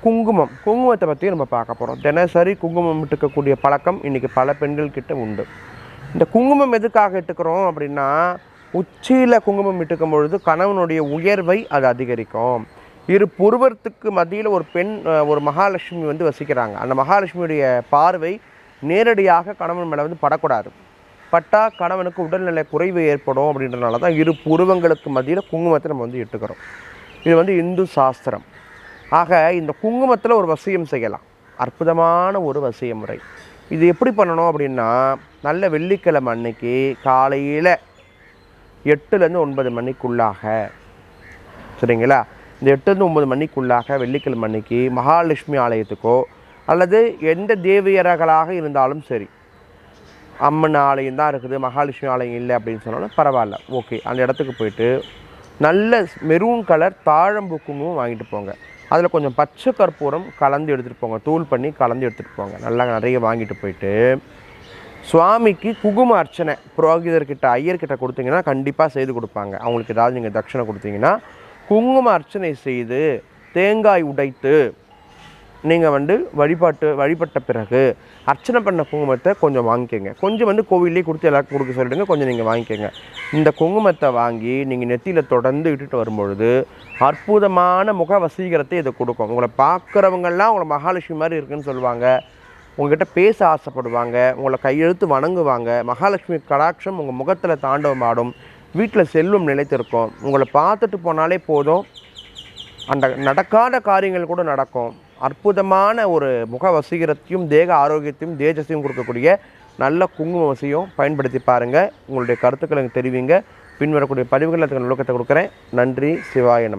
குங்குமத்தை பற்றி நம்ம பார்க்க போகிறோம். தினசரி குங்குமம் இட்டுக்கக்கூடிய பழக்கம் இன்றைக்கி பல பெண்கள்கிட்ட உண்டு. இந்த குங்குமம் எதுக்காக இட்டுக்கிறோம் அப்படின்னா, உச்சியில் குங்குமம் இட்டுக்கும் பொழுது கணவனுடைய உயர்வை அது அதிகரிக்கும். இரு புருவத்துக்கு மத்தியில் ஒரு மகாலட்சுமி வசிக்கிறாங்க. அந்த மகாலட்சுமியுடைய பார்வை நேரடியாக கணவன் மேலே படக்கூடாது. பட்டால் கணவனுக்கு உடல்நிலை குறைவு ஏற்படும். அப்படின்றனால தான் இரு புருவங்களுக்கு மத்தியில் குங்குமத்தை நம்ம இட்டுக்கிறோம். இது இந்து சாஸ்திரம். ஆக இந்த குங்குமத்தில் ஒரு வசியம் செய்யலாம். அற்புதமான ஒரு வசிய முறை. இது எப்படி பண்ணணும் அப்படின்னா, நல்ல வெள்ளிக்கிழமை அன்னைக்கு காலையில் 8லேருந்து 9 மணிக்குள்ளாக, சரிங்களா, இந்த 8லேருந்து 9 மணிக்குள்ளாக வெள்ளிக்கிழமை அன்னைக்கு மகாலட்சுமி ஆலயத்துக்கோ அல்லது எந்த தேவியர்களாக இருந்தாலும் சரி, அம்மன் ஆலயம் தான் இருக்குது, மகாலட்சுமி ஆலயம் இல்லை அப்படின்னு சொன்னாலும் பரவாயில்ல, ஓகே, அந்த இடத்துக்கு போயிட்டு நல்ல மெரூன் கலர் தாழம்பூ குங்குமம் வாங்கிட்டு போங்க. அதில் கொஞ்சம் பச்சை கற்பூரம் கலந்து எடுத்துகிட்டு போங்க, தூள் பண்ணி கலந்து எடுத்துகிட்டு போங்க. நல்லா நிறைய வாங்கிட்டு போயிட்டு சுவாமிக்கு குங்கும அர்ச்சனை புரோகிதர்கிட்ட ஐயர்கிட்ட கொடுத்தீங்கன்னா கண்டிப்பாக செய்து கொடுப்பாங்க. அவங்களுக்கு ஏதாவது நீங்கள் தட்சணை கொடுத்தீங்கன்னா குங்கும அர்ச்சனை செய்து தேங்காய் உடைத்து நீங்கள் வழிபட்ட பிறகு அர்ச்சனை பண்ண குங்குமத்தை கொஞ்சம் வாங்கிக்கோங்க. கொஞ்சம் கோவிலே கொடுத்து எல்லாருக்கும் கொடுக்க சொல்லிடுங்க, கொஞ்சம் நீங்கள் வாங்கிக்கோங்க. இந்த குங்குமத்தை வாங்கி நீங்கள் நெத்தியில் தொடர்ந்து இட்டுட்டு வரும்பொழுது அற்புதமான முக வசீகரத்தை இதை கொடுக்கும். உங்களை பார்க்குறவங்கெல்லாம் உங்களை மகாலட்சுமி மாதிரி இருக்குன்னு சொல்லுவாங்க. உங்கள்கிட்ட பேச ஆசைப்படுவாங்க, உங்களை கையெழுத்து வணங்குவாங்க. மகாலட்சுமி கடாட்சம் உங்கள் முகத்தில் தாண்டவம் ஆடும். வீட்டில் செல்வம் நிலைத்திருக்கும். உங்களை பார்த்துட்டு போனாலே போதும், அந்த நடக்காத காரியங்கள் கூட நடக்கும். அற்புதமான ஒரு முக வசீகரத்தையும் தேக ஆரோக்கியத்தையும் தேஜஸையும் கொடுக்கக்கூடிய நல்ல குங்கும வசியம் பயன்படுத்தி பாருங்கள். உங்களுடைய கருத்துக்களை தெரிவிங்க. பின்வரக்கூடிய பதிவுகள் அதுக்கு நோக்கத்தை கொடுக்குறேன். நன்றி. சிவாய நமः.